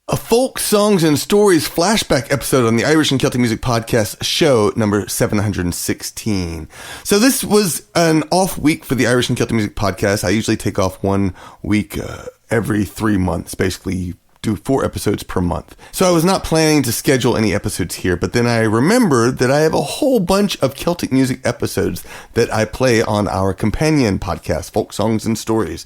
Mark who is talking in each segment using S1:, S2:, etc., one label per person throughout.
S1: A folk songs and stories flashback episode on the Irish and Celtic Music Podcast show number 716. So this was an off week for the Irish and Celtic Music Podcast. I usually take off 1 week every 3 months, basically do 4 episodes per month. So I was not planning to schedule any episodes here, but then I remembered that I have a whole bunch of Celtic music episodes that I play on our companion podcast, Folk Songs and Stories.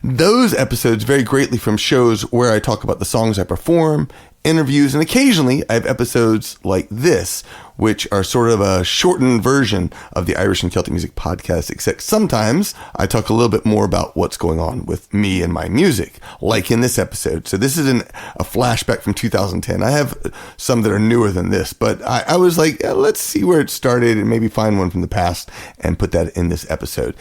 S1: Those episodes vary greatly from shows where I talk about the songs I perform, interviews, and occasionally I have episodes like this, which are sort of a shortened version of the Irish and Celtic Music Podcast, except sometimes I talk a little bit more about what's going on with me and my music, like in this episode. So this is a flashback from 2010. I have some that are newer than this, but I was like, let's see where it started and maybe find one from the past and put that in this episode.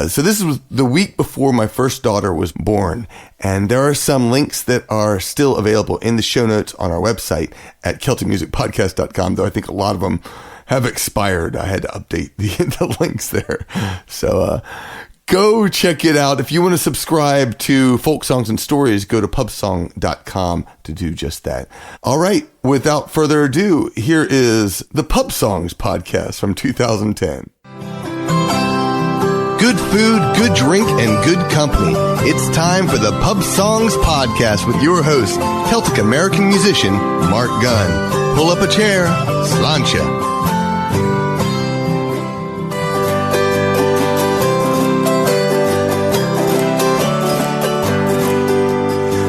S1: So this was the week before my first daughter was born, and there are some links that are still available in the show notes on our website at CelticMusicPodcast.com, though I think a lot of them have expired. I had to update the links there. So go check it out. If you want to subscribe to Folk Songs and Stories, go to pubsong.com to do just that. All right, without further ado, here is the Pub Songs podcast from 2010. Good food, good drink, and good company. It's time for the Pub Songs Podcast with your host, Celtic American musician, Mark Gunn. Pull up a chair, sláinte.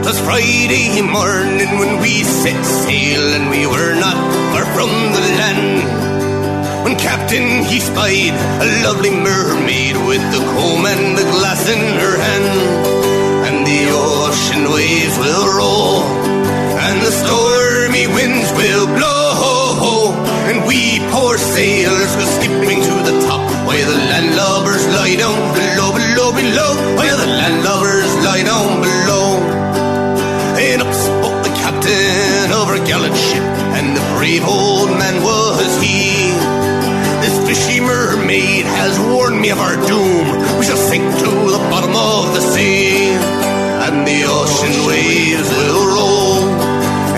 S2: Twas Friday morning when we set sail, and we were not far from the land. When Captain he spied a lovely mermaid with the comb and the glass in her hand. And the ocean waves will roll, and the stormy winds will blow, and we poor sailors go skipping to the top, while the landlubbers lie down below, below, below, while the landlubbers lie down below. And up spoke the captain of our gallant ship, and the brave old man was he. This fishy mermaid has warned me of our doom. We shall sink to the bottom of the sea, and the ocean waves will roll,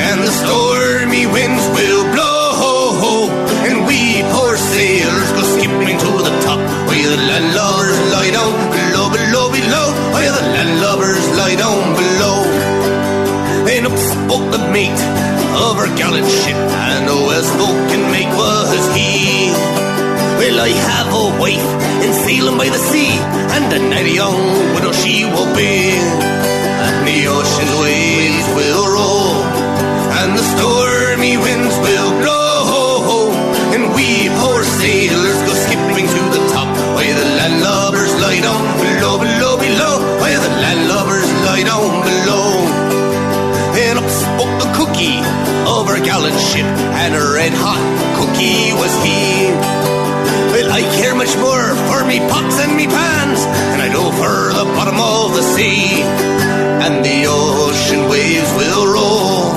S2: and the stormy winds will blow, and we poor sailors go skipping to the top, while the landlubbers lie down below, below, below, while the landlubbers lie down below. And up spoke the mate of our gallant ship, and a well-spoken mate was he. Well, I have a wife in sailing by the sea, and a nighty young widow she will be. And the ocean waves will roll, and the stormy winds will blow, and we poor sailors go skipping to the top, while the landlubbers lie down below, below, below, while the landlubbers lie down below. And up spoke the cookie of our gallant ship, and a red-hot cookie was he. Well, I care much more for me pots and me pans, and I go for the bottom of the sea. And the ocean waves will roll,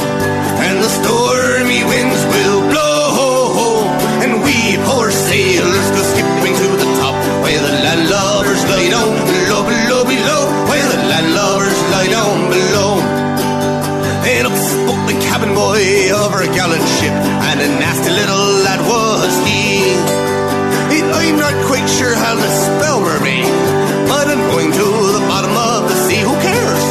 S2: and the stormy winds will blow, and we poor sailors go skipping to the top, while the landlubbers lie down below, below, below, while the landlubbers lie down below. And up spoke the cabin boy of our gallant ship, and a nasty little lad was he. I'm not quite sure how to spell mermaid, but I'm going to the bottom of the sea, who cares?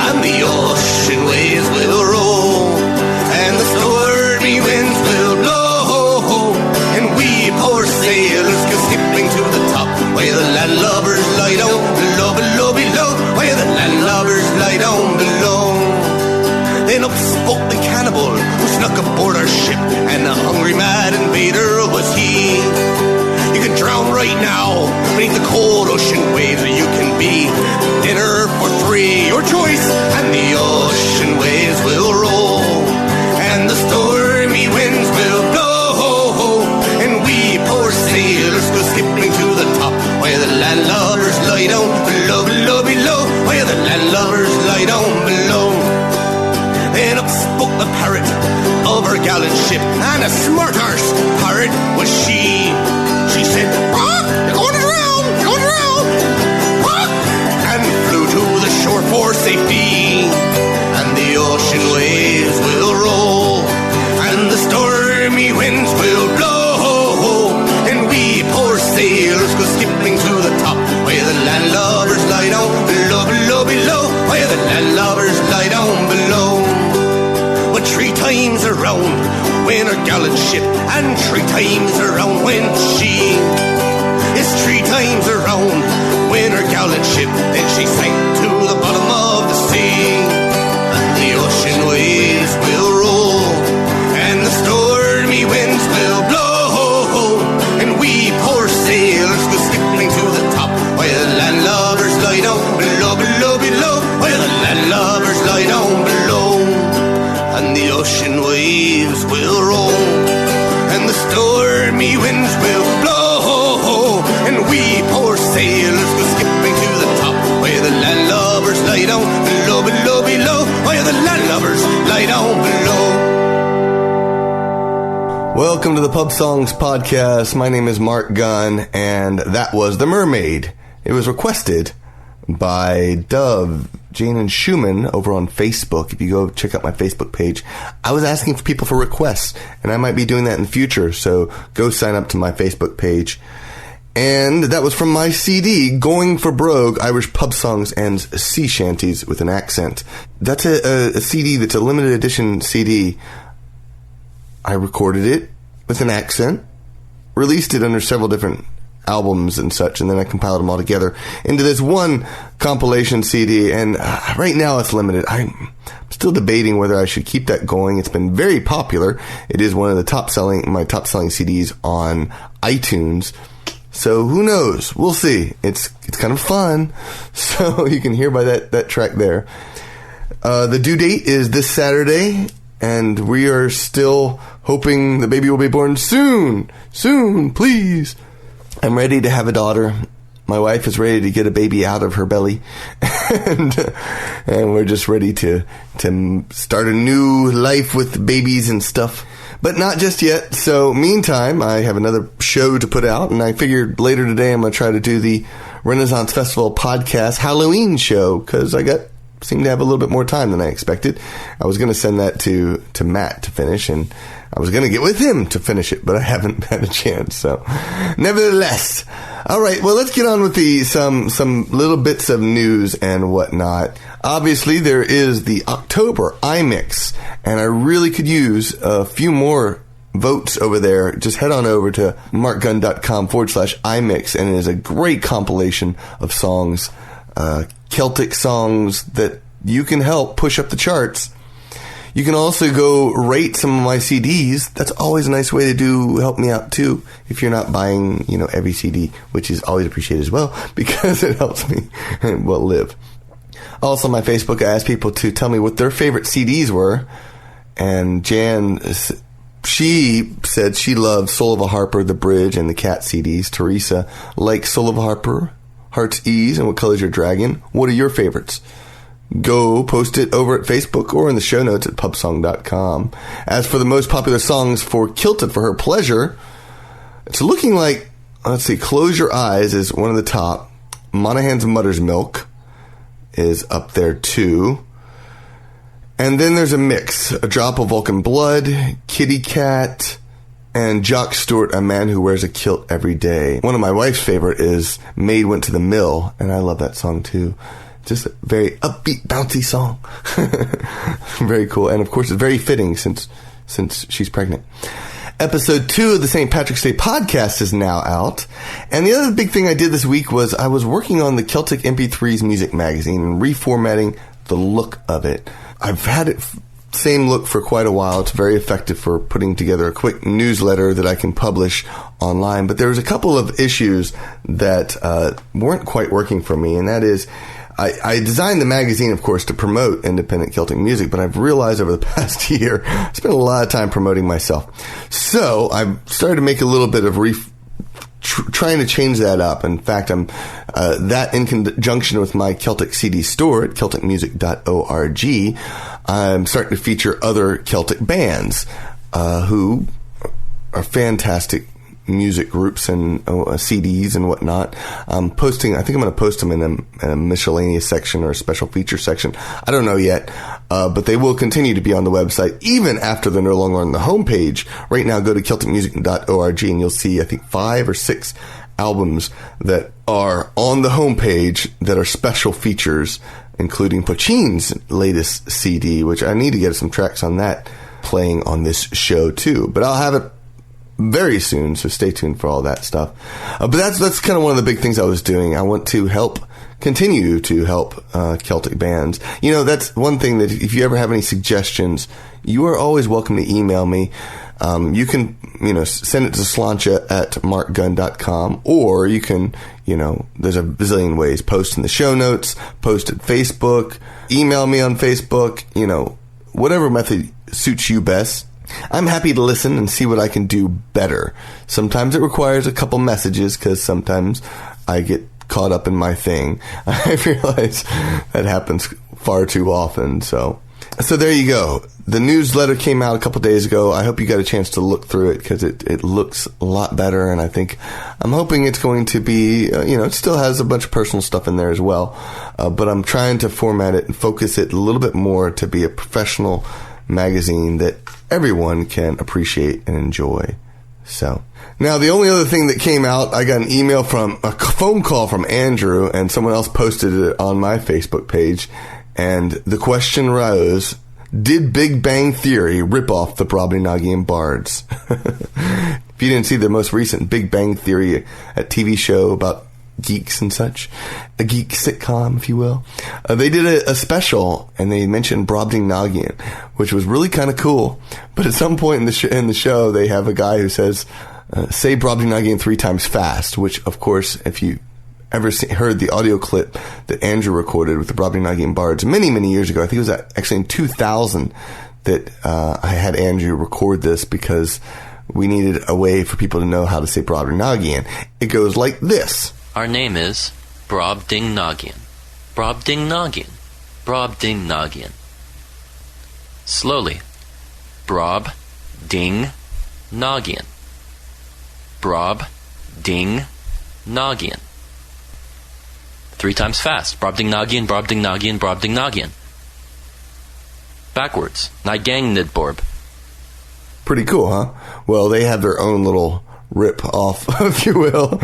S2: And the ocean waves will roll, and the stormy winds will blow, and we poor sailors go skipping to the top, while the landlubbers lie down below, below, below, while the landlubbers lie down below. Then up spoke the cannibal who snuck aboard our ship, and the hungry mad invader was he. You can drown right now beneath the cold ocean waves, or you can be dinner for three, your choice. And the ocean waves will roll, and the stormy winds will blow, and we poor sailors go skipping to the top, while the landlubbers lie down below, below, below, while the landlubbers lie down below. Then up spoke the parrot of our gallant ship, and a smart arse parrot was she. She said, "You're going to drown, you're going to drown," and flew to the shore for safety. And the ocean waves landlubbers lie down below. But 3 times around when her gallant ship, and 3 times around went she. It's 3 times around when her gallant ship, then she sank to the bottom of the sea. And the ocean waves will roll, and the stormy winds will blow, and we poor sailors go skipping to the top, while the landlubbers lie down below, below, below, while the landlubbers lie down below. And the ocean waves will roll, and the stormy winds will blow, and we poor sailors go skipping to the top, where the landlubbers lie down below, below, below, where the landlubbers lie down below.
S1: Welcome to the Pub Songs Podcast. My name is Mark Gunn, and that was The Mermaid. It was requested by Dove, Jane, and Schumann over on Facebook. If you go check out my Facebook page, I was asking for people for requests, and I might be doing that in the future, so go sign up to my Facebook page. And that was from my CD, Going for Brogue, Irish Pub Songs and Sea Shanties with an Accent. That's a CD that's a limited edition CD. I recorded it with an accent, released it under several different albums and such, and then I compiled them all together into this one compilation CD, and right now it's limited. I'm still debating whether I should keep that going. It's been very popular. It is one of the my top selling CDs on iTunes, so who knows? We'll see. It's kind of fun, so you can hear by that track there. The due date is this Saturday, and we are still hoping the baby will be born soon, please. I'm ready to have a daughter. My wife is ready to get a baby out of her belly, and we're just ready to start a new life with babies and stuff. But not just yet. So meantime, I have another show to put out, and I figured later today I'm going to try to do the Renaissance Festival podcast Halloween show, because I seemed to have a little bit more time than I expected. I was going to send that to Matt to finish, and I was going to get with him to finish it, but I haven't had a chance. So, nevertheless, all right. Well, let's get on with some little bits of news and whatnot. Obviously, there is the October iMix, and I really could use a few more votes over there. Just head on over to markgunn.com/iMix, and it is a great compilation of songs, Celtic songs that you can help push up the charts. You can also go rate some of my CDs. That's always a nice way to help me out too. If you're not buying, every CD, which is always appreciated as well, because it helps me live. Also on my Facebook, I asked people to tell me what their favorite CDs were. And Jan, she said she loved Soul of a Harper, The Bridge, and the Cat CDs. Teresa likes Soul of a Harper, Heart's Ease, and What Color's Your Dragon. What are your favorites? Go post it over at Facebook or in the show notes at pubsong.com. As for the most popular songs for Kilted for Her Pleasure, it's looking like, let's see, Close Your Eyes is one of the top. Monaghan's Mother's Milk is up there too. And then there's a mix. A Drop of Vulcan Blood, Kitty Cat, and Jock Stewart, A Man Who Wears a Kilt Every Day. One of my wife's favorite is Maid Went to the Mill, and I love that song too. Just a very upbeat, bouncy song. Very cool. And of course, it's very fitting since she's pregnant. Episode 2 of the St. Patrick's Day podcast is now out. And the other big thing I did this week was I was working on the Celtic MP3s music magazine and reformatting the look of it. I've had it same look for quite a while. It's very effective for putting together a quick newsletter that I can publish online. But there was a couple of issues that weren't quite working for me, and that is I designed the magazine, of course, to promote independent Celtic music, but I've realized over the past year, I spent a lot of time promoting myself. So I've started to make a little bit of trying to change that up. In fact, I'm that in conjunction with my Celtic CD store at celticmusic.org, I'm starting to feature other Celtic bands who are fantastic music groups and CDs and whatnot. I think I'm going to post them in a miscellaneous section or a special feature section. I don't know yet, but they will continue to be on the website even after they're no longer on the homepage. Right now, go to celticmusic.org and you'll see, I think, 5 or 6 albums that are on the homepage that are special features including Pochine's latest CD, which I need to get some tracks on that playing on this show too. But I'll have it very soon, so stay tuned for all that stuff. But that's kind of one of the big things I was doing. I want to continue to help Celtic bands. You know, that's one thing that if you ever have any suggestions, you are always welcome to email me. You can, send it to slancha@markgunn.com, or you can, there's a bazillion ways. Post in the show notes, post at Facebook, email me on Facebook, whatever method suits you best. I'm happy to listen and see what I can do better. Sometimes it requires a couple messages because sometimes I get caught up in my thing. I realize that happens far too often. So there you go. The newsletter came out a couple days ago. I hope you got a chance to look through it because it looks a lot better. And I'm hoping it's going to be, it still has a bunch of personal stuff in there as well. But I'm trying to format it and focus it a little bit more to be a professional magazine that everyone can appreciate and enjoy. So now the only other thing that came out, I got a phone call from Andrew, and someone else posted it on my Facebook page. And the question rose, did Big Bang Theory rip off the Brobdingnagian Bards? If you didn't see the most recent Big Bang Theory, a TV show about geeks and such, a geek sitcom, if you will, they did a special, and they mentioned Brobdingnagian, which was really kind of cool. But at some point in the show, they have a guy who says, say Brobdingnagian 3 times fast, which, of course, if you ever heard the audio clip that Andrew recorded with the Brobdingnagian Bards many, many years ago, I think it was actually in 2000 that I had Andrew record this because we needed a way for people to know how to say Brobdingnagian. It goes like this.
S3: Our name is Brobdingnagian. Brobdingnagian. Brobdingnagian. Slowly. Brobdingnagian. Brobdingnagian. 3 times fast. Brobdingnagian, Brobdingnagian, Brobdingnagian. Backwards. Nigang Nidborb.
S1: Pretty cool, huh? Well, they have their own little rip off, if you will,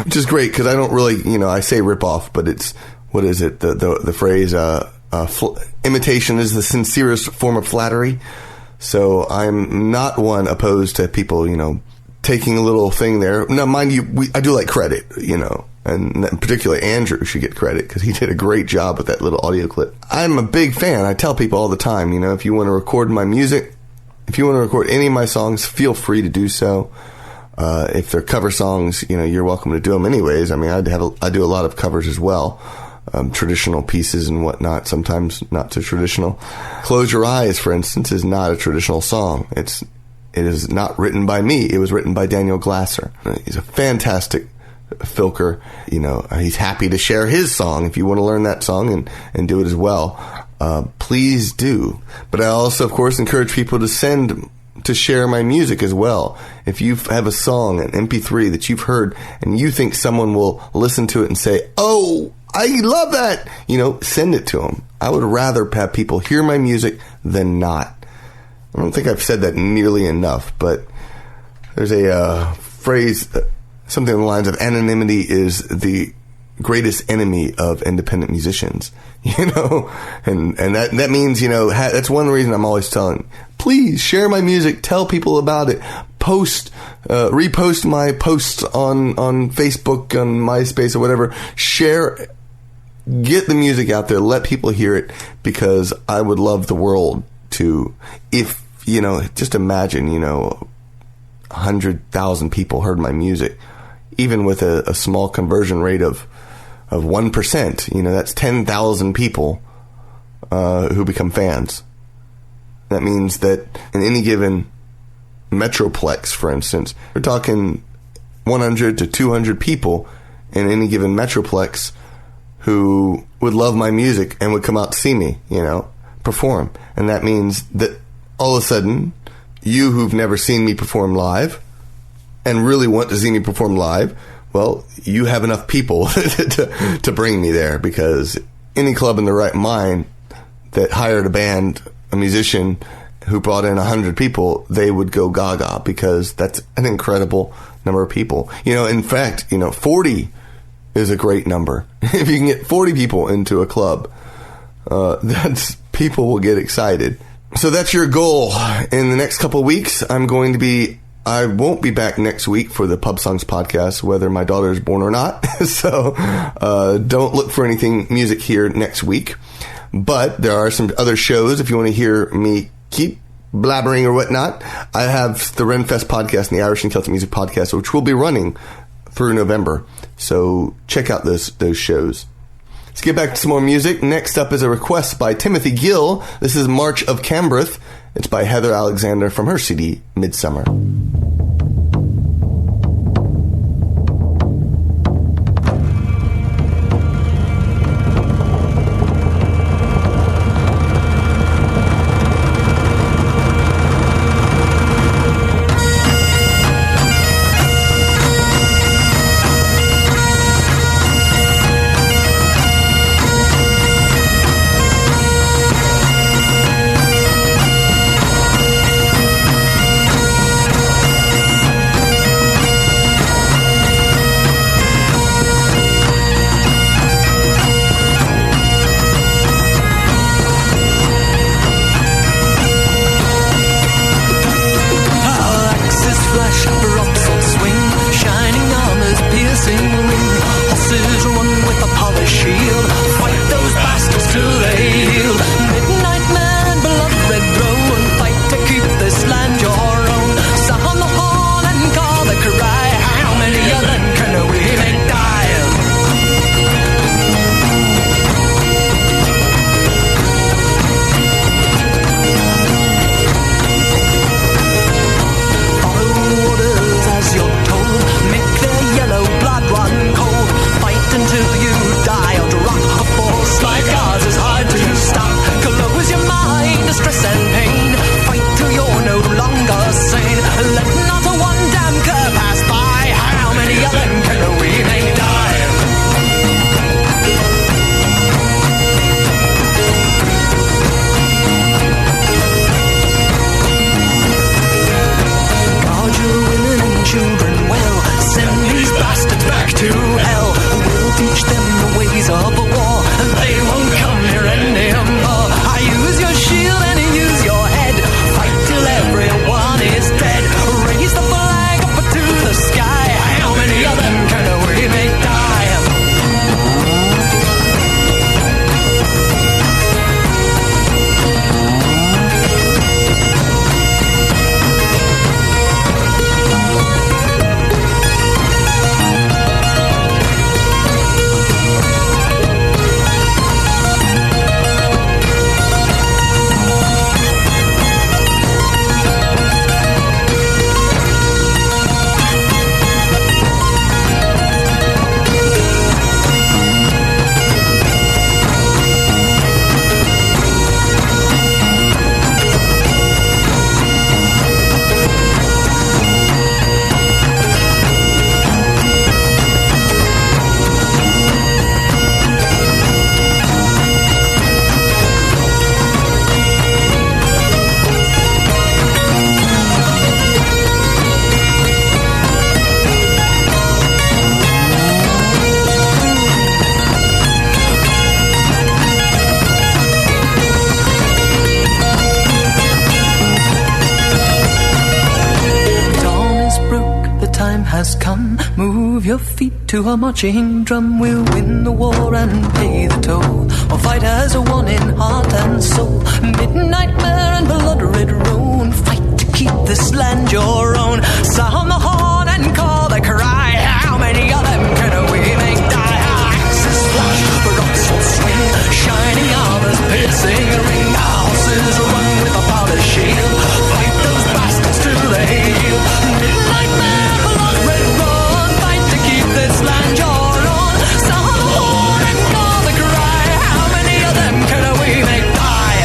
S1: which is great because I don't really, I say rip off, but it's, what is it? The phrase, imitation is the sincerest form of flattery. So I'm not one opposed to people, taking a little thing there. Now, mind you, I do like credit, and particularly Andrew should get credit because he did a great job with that little audio clip. I'm a big fan. I tell people all the time, if you want to record my music, if you want to record any of my songs, feel free to do so. If they're cover songs, you're welcome to do them anyways. I mean, I do a lot of covers as well. Traditional pieces and whatnot, sometimes not so traditional. Close Your Eyes, for instance, is not a traditional song. It is not written by me. It was written by Daniel Glasser. He's a fantastic filker. He's happy to share his song. If you want to learn that song and do it as well, please do. But I also, of course, encourage people to share my music as well. If you have a song, an MP3 that you've heard, and you think someone will listen to it and say, oh, I love that, send it to them. I would rather have people hear my music than not. I don't think I've said that nearly enough, but there's a phrase, something along the lines of anonymity is the greatest enemy of independent musicians, and that means, that's one reason I'm always telling, please share my music, tell people about it, repost my posts on Facebook, on MySpace or whatever, share, get the music out there, let people hear it, because I would love the world to, if, just imagine, 100,000 people heard my music, even with a small conversion rate of 1%, that's 10,000 people who become fans. That means that in any given metroplex, for instance, we're talking 100 to 200 people in any given metroplex who would love my music and would come out to see me, perform. And that means that all of a sudden, you who've never seen me perform live and really want to see me perform live, well, you have enough people to bring me there, because any club in the right mind that hired a musician who brought in 100 people, they would go gaga, because that's an incredible number of people. In fact, 40 is a great number. If you can get 40 people into a club, That's people will get excited. So that's your goal. In the next couple of weeks, I won't be back next week for the Pub Songs podcast, whether my daughter is born or not. So don't look for anything music here next week. But there are some other shows if you want to hear me keep blabbering or whatnot. I have the Renfest podcast and the Irish and Celtic Music Podcast, which will be running through November. So check out those shows. Let's get back to some more music. Next up is a request by Timothy Gill. This is March of Cambrith. It's by Heather Alexander from her CD, Midsummer.
S4: has come. Move your feet to a marching drum. We'll win the war and pay the toll. Our fighters are one in heart and soul. Midnight mare and blood-red roan. Fight to keep this land your own. Sound the horn and call the cry. How many of them can we make die? Axes flash, rocks will swing. Shining armors piercing a ring. Horses run with a powder shield. Fight those bastards till they yield. Midnight mare, blood-red roan. Fight to keep this land your own. Sound the horn and call the cry. How many of them can we make die?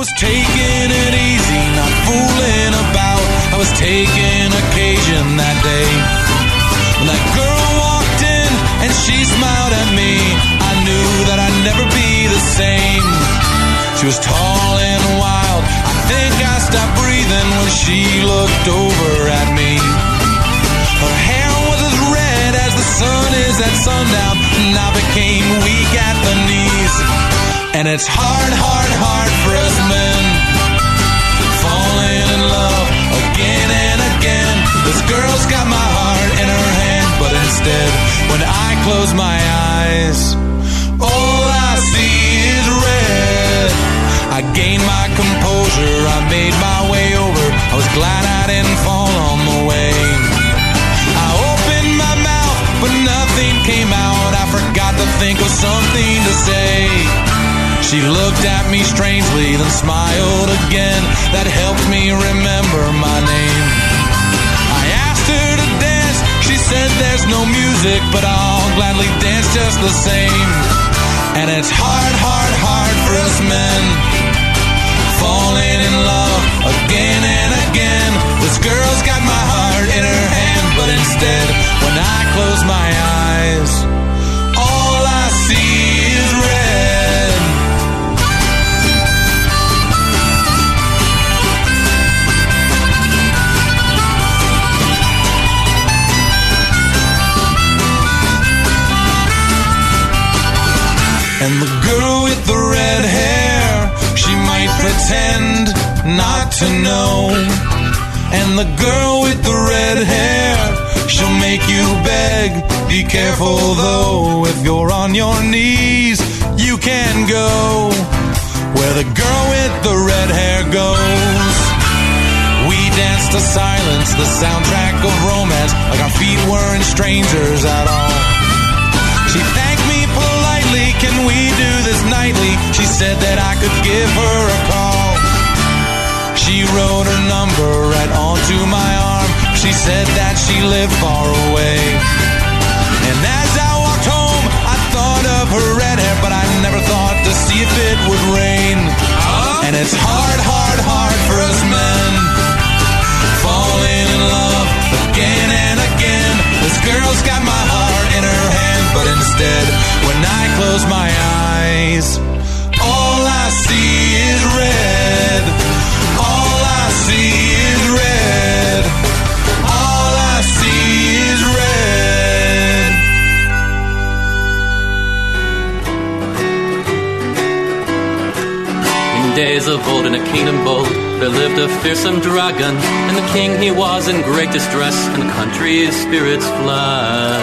S5: was taking it easy, not fooling about. I was taking occasion that day. When that girl walked in and she smiled at me, I knew that I'd never be the same. She was tall and wild, I think I stopped breathing when she looked over at me. Her hair was as red as the sun is at sundown, and I became weak at the knees. And it's hard, hard, hard for us men, falling in love again and again. This girl's got my heart in her hand, but instead, when I close my eyes, all I see is red. I gained my composure, I made my way over. I was glad I didn't fall on the way. I opened my mouth, but nothing came out. I forgot to think of something to say. She looked at me strangely, then smiled again. That helped me remember my name. I asked her to dance, she said there's no music, but I'll gladly dance just the same. And it's hard, hard, hard for us men, falling in love again and again. This girl's got my heart in her hand, but instead, when I close my eyes, all I see is red. And the girl with the red hair, she might pretend not to know. And the girl with the red hair, she'll make you beg. Be careful though, if you're on your knees, you can go where the girl with the red hair goes. We danced to silence, the soundtrack of romance, like our feet weren't strangers at all. She thanked me politely, can we do this nightly? She said that I could give her a call. She wrote her number right onto my arm. She said that she lived far away. And as I walked home, I thought of her red hair, but I never thought to see if it would rain. And it's hard, hard, hard for us men, falling in love again and again. This girl's got my heart in her hand, but instead, when I close my eyes, all I see is red. All I see is red. All I see is red.
S3: In days of old, in a kingdom bold, there lived a fearsome dragon, and the king he was in great distress, and the country's spirits fled.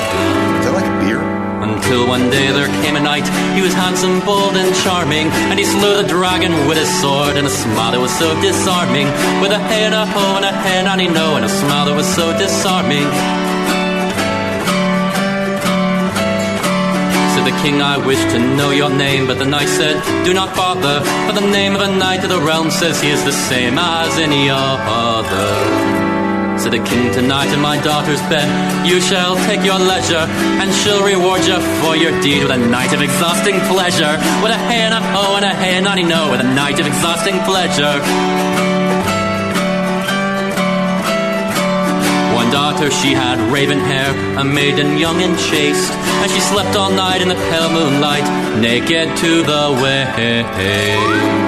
S1: Is that like a beer?
S3: Until one day there came a knight, he was handsome, bold and charming, and he slew the dragon with his sword, and a smile that was so disarming, with a hey and a ho and a hey and a no, and a smile that was so disarming. Said the king, I wish to know your name, but the knight said, do not bother, for the name of a knight of the realm says he is the same as any other. Said the king, tonight in my daughter's bed you shall take your leisure, and she'll reward you for your deed with a night of exhausting pleasure. With a hey and a ho and a hey and a no, with a night of exhausting pleasure. One daughter she had raven hair, a maiden young and chaste, and she slept all night in the pale moonlight, naked to the waist.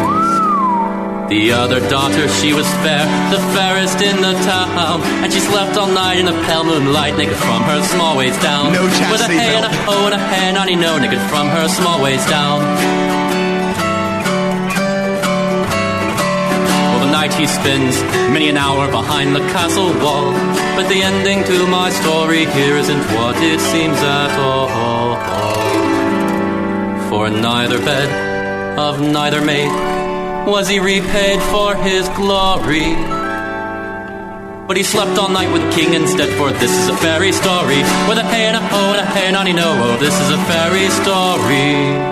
S3: The other daughter, she was fair, the fairest in the town, and she slept all night in the pale moonlight, naked from her small waist down.
S1: No chastity
S3: with a hey and a ho and a hey and a no, naked from her small waist down. Well, the night he spends many an hour behind the castle wall, but the ending to my story here isn't what it seems at all. For neither bed of neither maid was he repaid for his glory, but he slept all night with the king instead, for this is a fairy story. With a hey and a ho and a hey and a no, oh, this is a fairy story.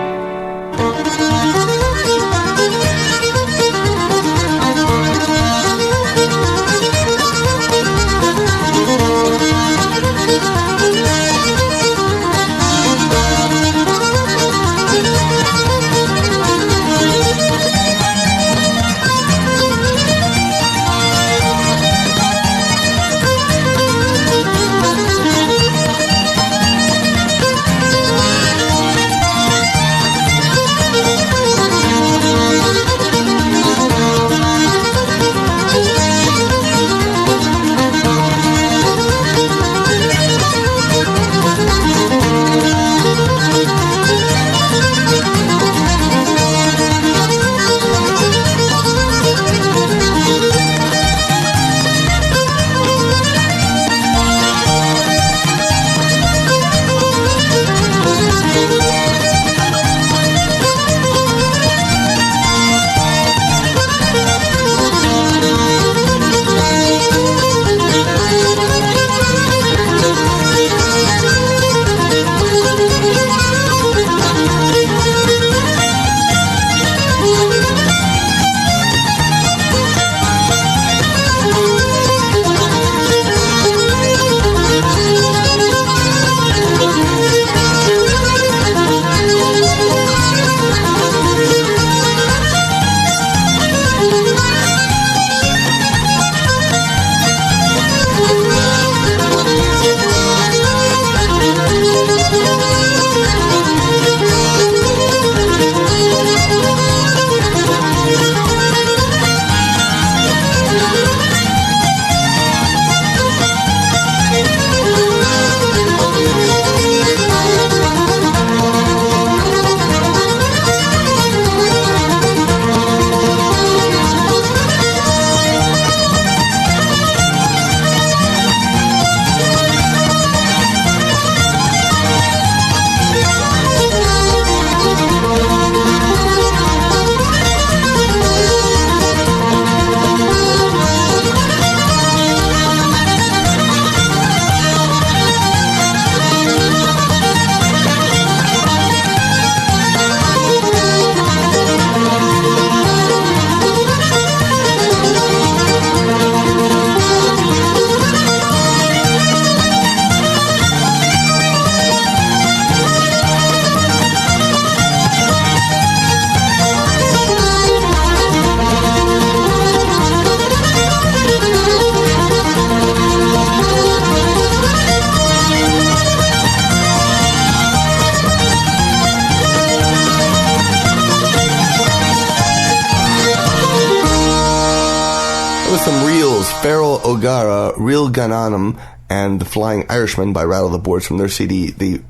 S1: was Feral O'Gara, Real Gananum, and The Flying Irishman by Rattle the Boards from their CD, The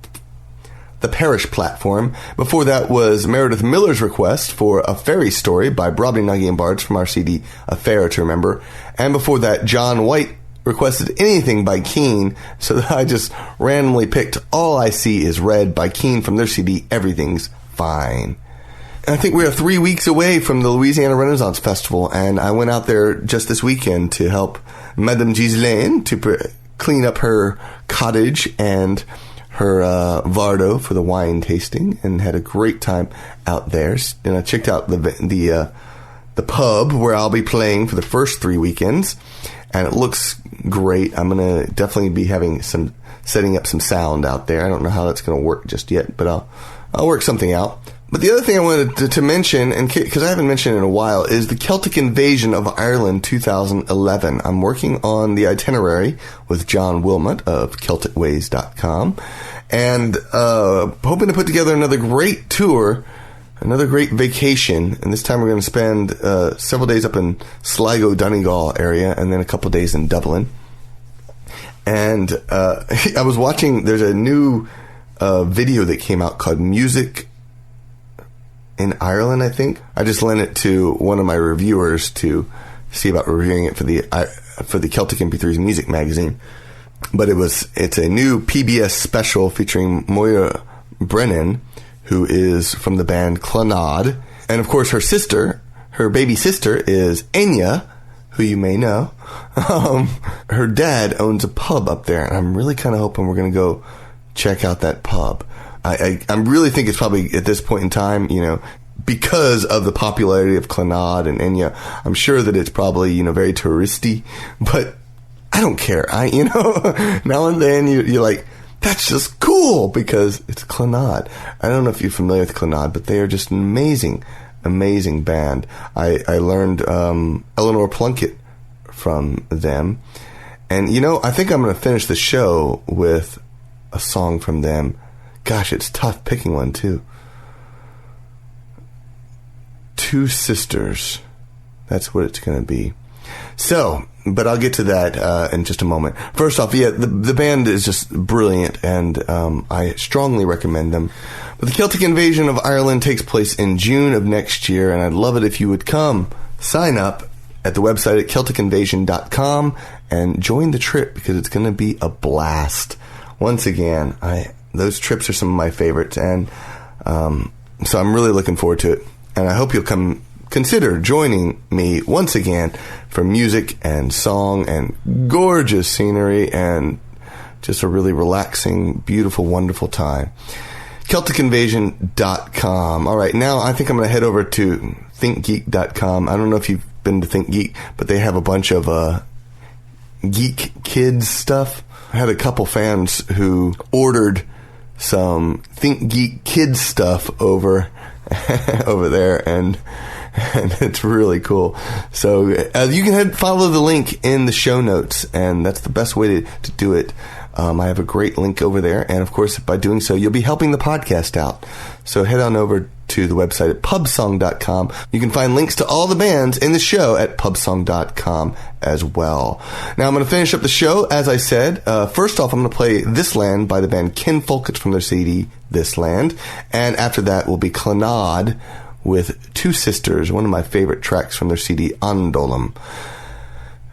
S1: Parish Platform. Before that was Meredith Miller's request for A Fairy Story by Brobby Nuggy and Bards from our CD, A Fair to Remember. And before that, John White requested Anything by Keane, so that I just randomly picked All I See Is Red by Keane from their CD, Everything's Fine. And I think we are 3 weeks away from the Louisiana Renaissance Festival, and I went out there just this weekend to help Madame Ghislaine to clean up her cottage and her Vardo for the wine tasting, and had a great time out there. And I checked out the pub where I'll be playing for the first 3 weekends, and it looks great. I'm gonna definitely be setting up some sound out there. I don't know how that's gonna work just yet, but I'll work something out. But the other thing I wanted to mention, and because I haven't mentioned it in a while, is the Celtic Invasion of Ireland 2011. I'm working on the itinerary with John Wilmot of CelticWays.com, and hoping to put together another great tour, another great vacation. And this time we're going to spend several days up in Sligo, Donegal area, and then a couple days in Dublin. And I was watching, there's a new video that came out called Music in Ireland, I think. I just lent it to one of my reviewers to see about reviewing it for the Celtic MP3's music magazine. But it's a new PBS special featuring Moira Brennan, who is from the band Clannad. And of course her baby sister is Enya, who you may know. Her dad owns a pub up there, and I'm really kind of hoping we're going to go check out that pub. I really think it's probably at this point in time, because of the popularity of Clannad and Enya, I'm sure that it's probably, very touristy, but I don't care. Now and then you're like, that's just cool because it's Clannad. I don't know if you're familiar with Clannad, but they are just an amazing, amazing band. I learned Eleanor Plunkett from them. And, I think I'm going to finish the show with a song from them. Gosh, it's tough picking one, too. Two Sisters. That's what it's going to be. So, but I'll get to that in just a moment. First off, the band is just brilliant, and I strongly recommend them. But the Celtic Invasion of Ireland takes place in June of next year, and I'd love it if you would come sign up at the website at CelticInvasion.com and join the trip, because it's going to be a blast. Once again, those trips are some of my favorites, and so I'm really looking forward to it. And I hope you'll consider joining me once again for music and song and gorgeous scenery and just a really relaxing, beautiful, wonderful time. CelticInvasion.com. All right, now I think I'm going to head over to ThinkGeek.com. I don't know if you've been to ThinkGeek, but they have a bunch of geek kids stuff. I had a couple fans who ordered some ThinkGeek kids stuff over there, and it's really cool. So you can follow the link in the show notes, and that's the best way to do it. I have a great link over there, and of course, by doing so, you'll be helping the podcast out. So head on over to the website at pubsong.com. You can find links to all the bands in the show at pubsong.com as well. Now, I'm going to finish up the show, as I said. First off, I'm going to play This Land by the band Kinfolk. It's from their CD, This Land. And after that will be Clannad with Two Sisters, one of my favorite tracks from their CD, Andolum.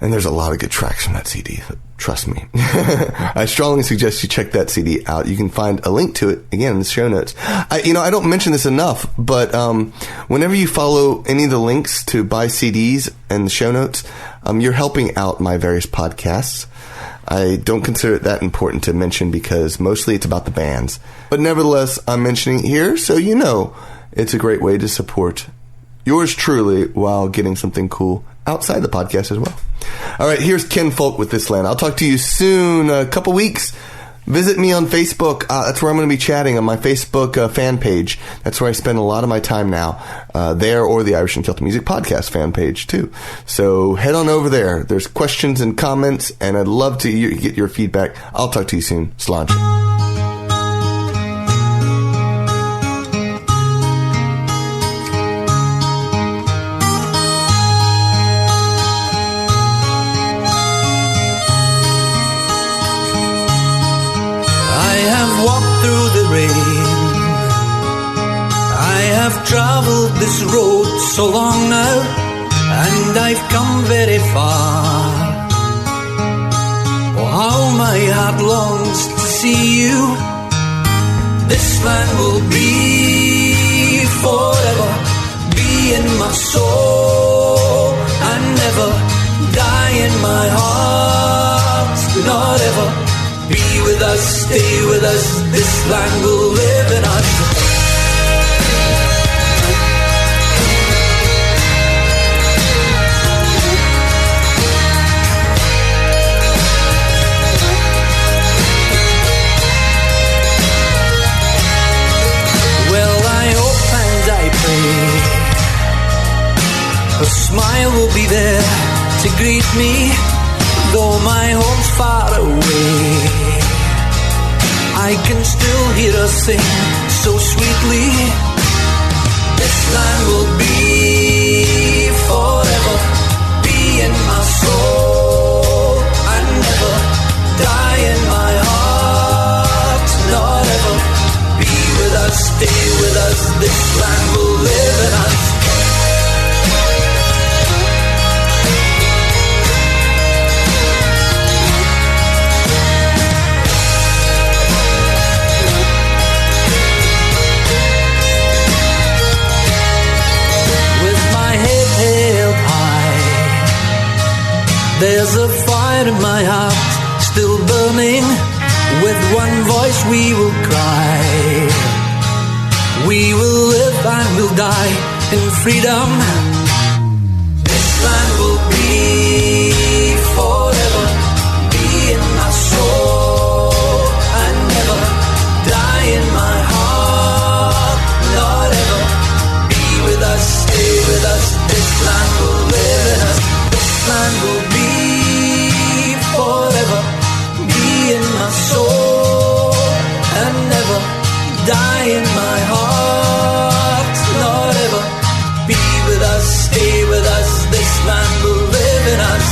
S1: And there's a lot of good tracks from that CD. Trust me. I strongly suggest you check that CD out. You can find a link to it, again, in the show notes. I don't mention this enough, but whenever you follow any of the links to buy CDs and the show notes, you're helping out my various podcasts. I don't consider it that important to mention because mostly it's about the bands. But nevertheless, I'm mentioning it here so you know it's a great way to support yours truly while getting something cool outside the podcast as well. All right, here's Ken Folk with This Land. I'll talk to you soon, a couple weeks. Visit me on Facebook. That's where I'm going to be chatting, on my Facebook fan page. That's where I spend a lot of my time now, there, or the Irish and Celtic Music Podcast fan page, too. So head on over there. There's questions and comments, and I'd love to get your feedback. I'll talk to you soon. Sláinte.
S4: travelled this road so long now, and I've come very far. Oh, how my heart longs to see you. This land will be forever, be in my soul, and never die in my heart. Do not ever be with us, stay with us. This land will live in us. A smile will be there to greet me, though my home's far away. I can still hear her sing so sweetly. This land will be forever, be in my soul, and never die in my heart. Not ever be with us, stay with us. This land will live in us. There's a fire in my heart, still burning. With one voice we will cry. We will live and we'll die in freedom. This land will be forever, be in my soul, and never die in my heart. Not ever be with us, stay with us. This land will live in us. This land will be forever, be in my soul, and never die in my heart. Not ever be with us, stay with us. This land will live in us.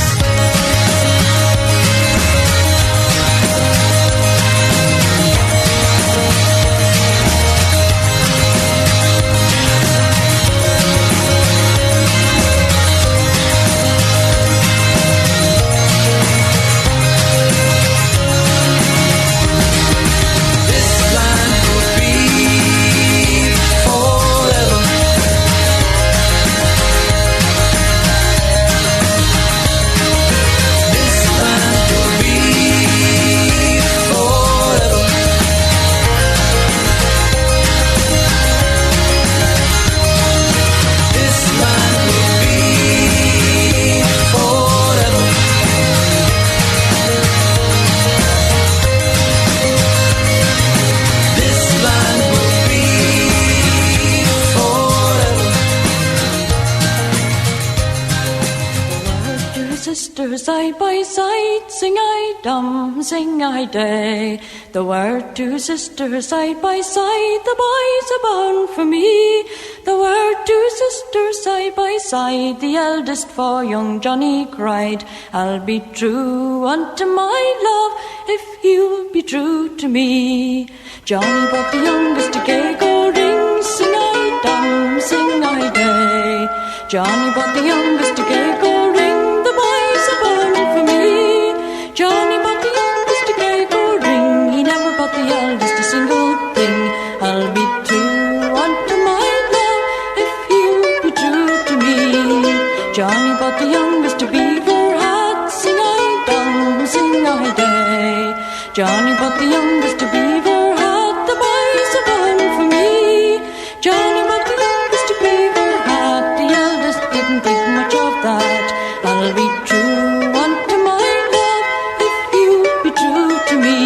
S6: Side by side, sing I dum, sing I day. The word two sisters side by side, the boys are bound for me. The word two sisters side by side, the eldest for young Johnny cried, I'll be true unto my love if you'll be true to me. Johnny bought the youngest a gay gold ring, sing I dum, sing I day. Johnny bought the youngest a gay gold ring, for me. Johnny bought the youngest a gay gold ring, he never bought the eldest a single thing. I'll be true unto my love if you'll be true to me. Johnny bought the youngest a beaver hat, sing I dum, sing I day. Johnny bought the youngest a beaver hat, the boys are bound for me. Johnny bought the youngest a beaver hat, the eldest didn't think much of that. I'll be true unto my love if you'll be true to me.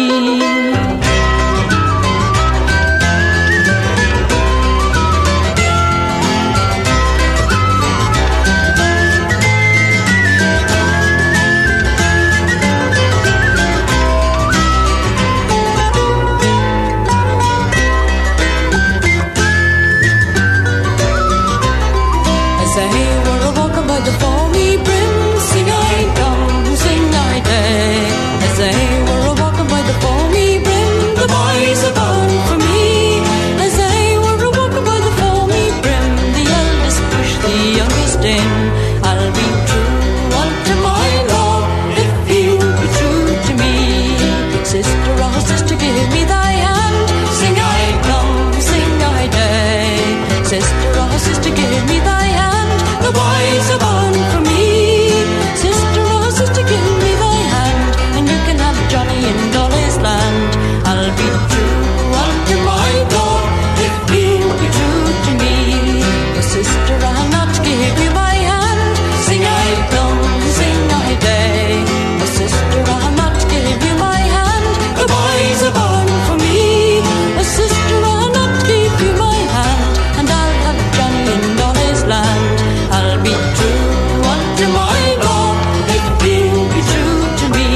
S6: Sister, oh sister, give me thy hand. The boys are born for me. Sister, oh sister, give me thy hand, and you can have Johnny in Dolly's land. I'll be true unto my God if you'll be true to me. Oh sister, I'll not give you my hand. Sing I dum, sing I day. Oh sister, I'll not give you my hand. The boys are born for me. Oh sister, I'll not give you my hand, and I'll have Johnny in Dolly's land. I'll be true unto my God if you'll be true to me.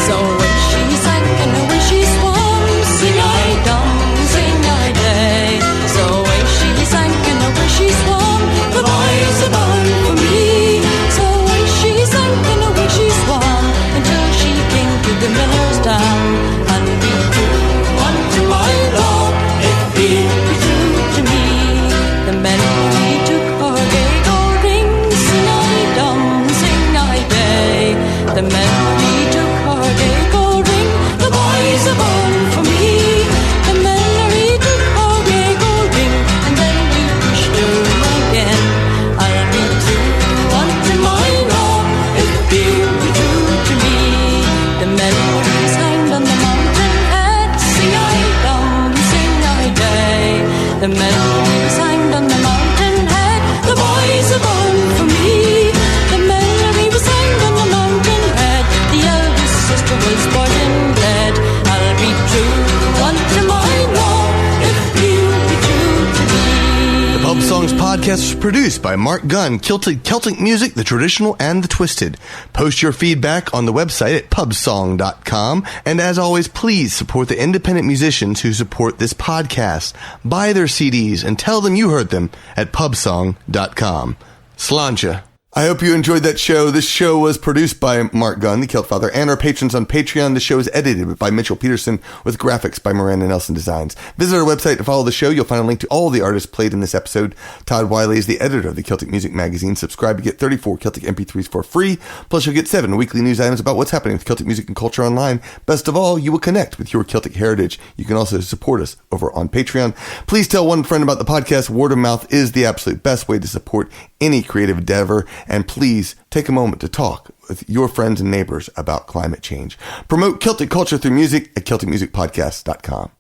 S6: So when she sang and when she swam, sing I dum, sing I day. So when she sang and when she swam, the boys are born for me. So when she sang and when she swam, until she came to the miller's town, and be true unto my Lord if he'll be true to me. The men he took her gay gold ring, sing I dum, sing I day. The men he took her gay gold ring, the boys are born for me. The men he took her gay gold ring, and then you pushed her again. I'll be true unto my Lord if he'll be true to me. The memories hanged on the mountain head, sing I dum, sing I day. The memories hanged on the mountain head, the boys are born for me. The memory was hanged on the mountain head, the eldest sister was born dead. I'll be true unto my Lord if you'll be true to me.
S1: The Pub Songs podcast is produced by Mark Gunn, Celtic Music, the traditional and the twisted. Post your feedback on the website at pubsong.com. And as always, please support the independent musicians who support this podcast. Buy their CDs and tell them you heard them at pubsong.com. Sláinte. I hope you enjoyed that show. This show was produced by Mark Gunn, the Celt Father, and our patrons on Patreon. The show is edited by Mitchell Peterson with graphics by Miranda Nelson Designs. Visit our website to follow the show. You'll find a link to all the artists played in this episode. Todd Wiley is the editor of the Celtic Music magazine. Subscribe to get 34 Celtic MP3s for free. Plus, you'll get 7 weekly news items about what's happening with Celtic music and culture online. Best of all, you will connect with your Celtic heritage. You can also support us over on Patreon. Please tell one friend about the podcast. Word of mouth is the absolute best way to support any creative endeavor. And please take a moment to talk with your friends and neighbors about climate change. Promote Celtic culture through music at CelticMusicPodcast.com.